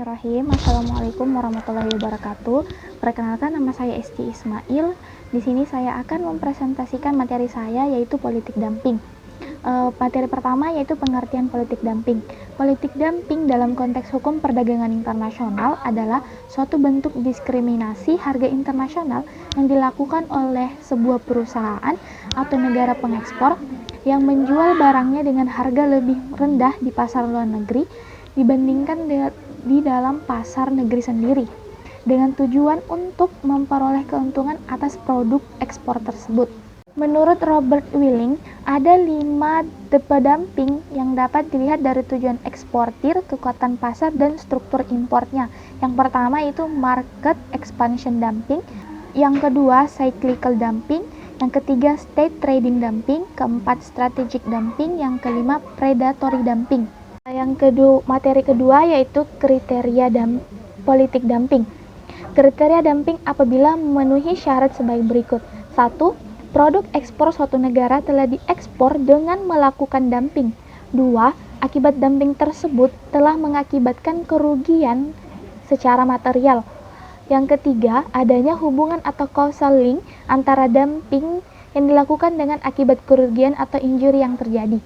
Bismillahirrahmanirrahim. Assalamualaikum warahmatullahi wabarakatuh. Perkenalkan, nama saya Esti Ismail. Di sini saya akan mempresentasikan materi saya, yaitu politik dumping. Materi pertama yaitu pengertian politik dumping. Politik dumping dalam konteks hukum perdagangan internasional adalah suatu bentuk diskriminasi harga internasional yang dilakukan oleh sebuah perusahaan atau negara pengekspor yang menjual barangnya dengan harga lebih rendah di pasar luar negeri dibandingkan di dalam pasar negeri sendiri, dengan tujuan untuk memperoleh keuntungan atas produk ekspor tersebut. Menurut Robert Willing, ada 5 tipe dumping yang dapat dilihat dari tujuan eksportir, kekuatan pasar, dan struktur importnya. Yang pertama itu market expansion dumping, yang kedua cyclical dumping, yang ketiga state trading dumping, keempat strategic dumping, yang kelima predatory dumping. Materi kedua yaitu kriteria politik dumping. Kriteria dumping apabila memenuhi syarat sebagai berikut. 1. Produk ekspor suatu negara telah diekspor dengan melakukan dumping. 2. Akibat dumping tersebut telah mengakibatkan kerugian secara material. Yang ketiga, adanya hubungan atau causal link antara dumping yang dilakukan dengan akibat kerugian atau injury yang terjadi.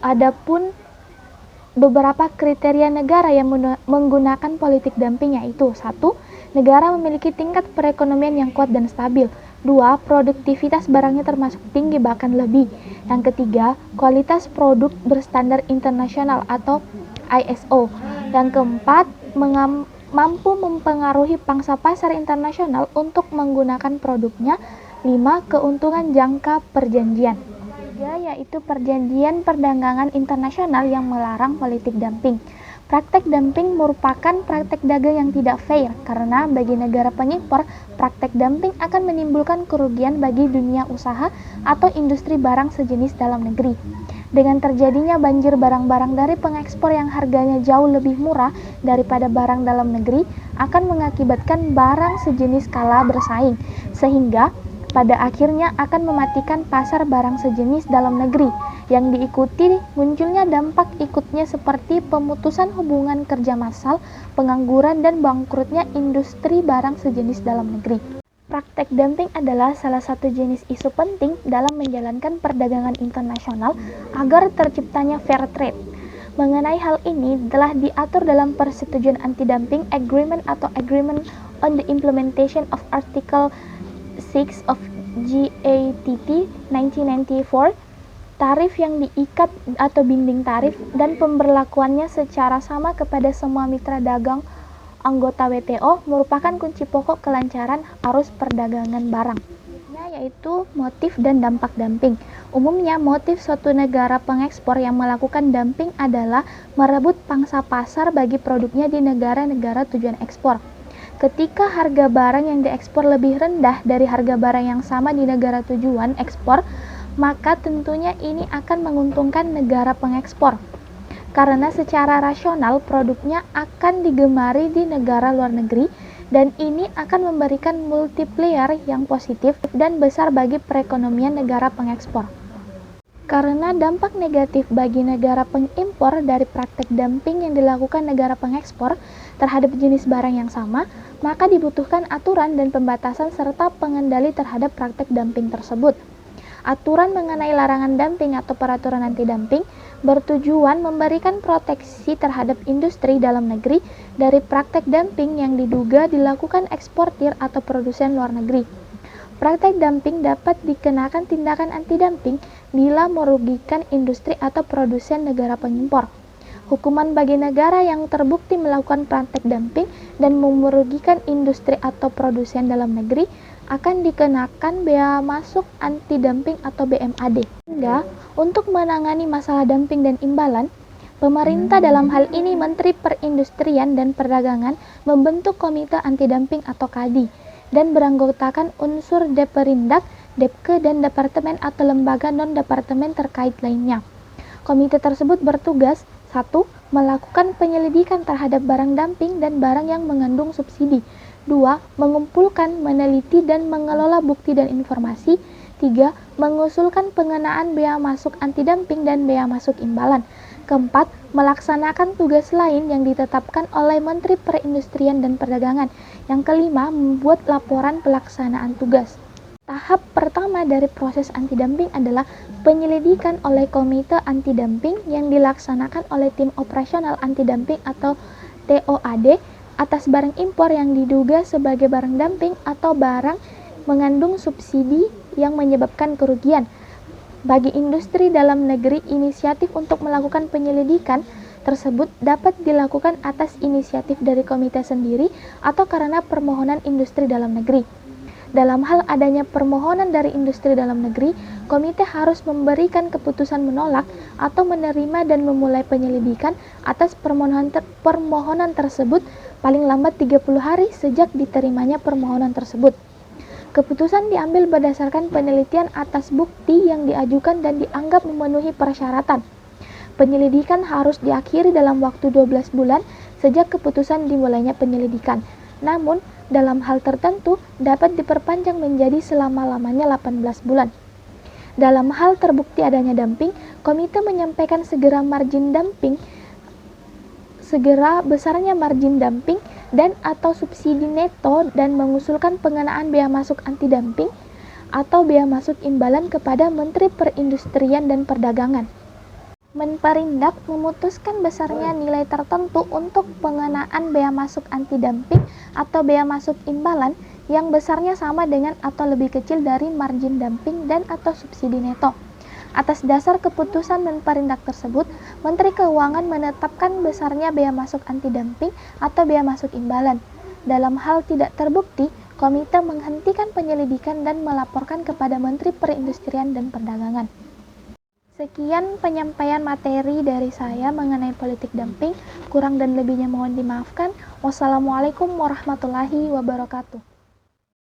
Adapun beberapa kriteria negara yang menggunakan politik dumping yaitu 1. Negara memiliki tingkat perekonomian yang kuat dan stabil. 2. Produktivitas barangnya termasuk tinggi bahkan lebih. Yang ketiga, kualitas produk berstandar internasional atau ISO. Yang keempat, mampu mempengaruhi pangsa pasar internasional untuk menggunakan produknya. 5. Keuntungan jangka perjanjian. Yaitu perjanjian perdagangan internasional yang melarang politik dumping. Praktek dumping merupakan praktek dagang yang tidak fair karena bagi negara pengimpor, praktek dumping akan menimbulkan kerugian bagi dunia usaha atau industri barang sejenis dalam negeri. Dengan terjadinya banjir barang-barang dari pengekspor yang harganya jauh lebih murah daripada barang dalam negeri akan mengakibatkan barang sejenis kalah bersaing, sehingga pada akhirnya akan mematikan pasar barang sejenis dalam negeri, yang diikuti munculnya dampak ikutnya seperti pemutusan hubungan kerja massal, pengangguran, dan bangkrutnya industri barang sejenis dalam negeri. Praktek dumping adalah salah satu jenis isu penting dalam menjalankan perdagangan internasional agar terciptanya fair trade. Mengenai hal ini telah diatur dalam Persetujuan Anti-Dumping Agreement atau Agreement on the Implementation of Article 6 of GATT 1994, tarif yang diikat atau binding tarif dan pemberlakuannya secara sama kepada semua mitra dagang anggota WTO merupakan kunci pokok kelancaran arus perdagangan barang. Yaitu motif dan dampak dumping. Umumnya, motif suatu negara pengekspor yang melakukan dumping adalah merebut pangsa pasar bagi produknya di negara-negara tujuan ekspor. Ketika harga barang yang diekspor lebih rendah dari harga barang yang sama di negara tujuan ekspor, maka tentunya ini akan menguntungkan negara pengekspor. Karena secara rasional produknya akan digemari di negara luar negeri dan ini akan memberikan multiplier yang positif dan besar bagi perekonomian negara pengekspor. Karena dampak negatif bagi negara pengimpor dari praktek dumping yang dilakukan negara pengekspor terhadap jenis barang yang sama, maka dibutuhkan aturan dan pembatasan serta pengendali terhadap praktek dumping tersebut. Aturan mengenai larangan dumping atau peraturan anti-dumping bertujuan memberikan proteksi terhadap industri dalam negeri dari praktek dumping yang diduga dilakukan eksportir atau produsen luar negeri. Praktek dumping dapat dikenakan tindakan anti-dumping bila merugikan industri atau produsen negara pengimpor. Hukuman bagi negara yang terbukti melakukan praktek dumping dan merugikan industri atau produsen dalam negeri akan dikenakan bea masuk anti-dumping atau BMAD. Hingga untuk menangani masalah dumping dan imbalan, pemerintah dalam hal ini Menteri Perindustrian dan Perdagangan membentuk Komite Anti-Dumping atau KADI dan beranggotakan unsur Deperindak, Depke, dan departemen atau lembaga non-departemen terkait lainnya. Komite tersebut bertugas 1. Melakukan penyelidikan terhadap barang dumping dan barang yang mengandung subsidi. 2. Mengumpulkan, meneliti, dan mengelola bukti dan informasi. 3. Mengusulkan pengenaan bea masuk anti-dumping dan bea masuk imbalan. Keempat, melaksanakan tugas lain yang ditetapkan oleh Menteri Perindustrian dan Perdagangan. Yang kelima, membuat laporan pelaksanaan tugas. Tahap pertama dari proses anti-dumping adalah penyelidikan oleh Komite Anti-Dumping yang dilaksanakan oleh Tim Operasional Anti-Dumping atau TOAD atas barang impor yang diduga sebagai barang dumping atau barang mengandung subsidi yang menyebabkan kerugian. Bagi industri dalam negeri, inisiatif untuk melakukan penyelidikan tersebut dapat dilakukan atas inisiatif dari komite sendiri atau karena permohonan industri dalam negeri. Dalam hal adanya permohonan dari industri dalam negeri, komite harus memberikan keputusan menolak atau menerima dan memulai penyelidikan atas permohonan tersebut paling lambat 30 hari sejak diterimanya permohonan tersebut. Keputusan diambil berdasarkan penelitian atas bukti yang diajukan dan dianggap memenuhi persyaratan. Penyelidikan harus diakhiri dalam waktu 12 bulan sejak keputusan dimulainya penyelidikan. Namun, dalam hal tertentu dapat diperpanjang menjadi selama-lamanya 18 bulan. Dalam hal terbukti adanya dumping, komite menyampaikan segera besarnya margin dumping dan atau subsidi neto dan mengusulkan pengenaan bea masuk anti-dumping atau bea masuk imbalan kepada Menteri Perindustrian dan Perdagangan. Menperindak memutuskan besarnya nilai tertentu untuk pengenaan bea masuk anti-dumping atau bea masuk imbalan yang besarnya sama dengan atau lebih kecil dari margin dumping dan atau subsidi neto. Atas dasar keputusan Menperindak tersebut, Menteri Keuangan menetapkan besarnya bea masuk anti-dumping atau bea masuk imbalan. Dalam hal tidak terbukti, komite menghentikan penyelidikan dan melaporkan kepada Menteri Perindustrian dan Perdagangan. Sekian penyampaian materi dari saya mengenai politik dumping. Kurang dan lebihnya mohon dimaafkan. Wassalamualaikum warahmatullahi wabarakatuh.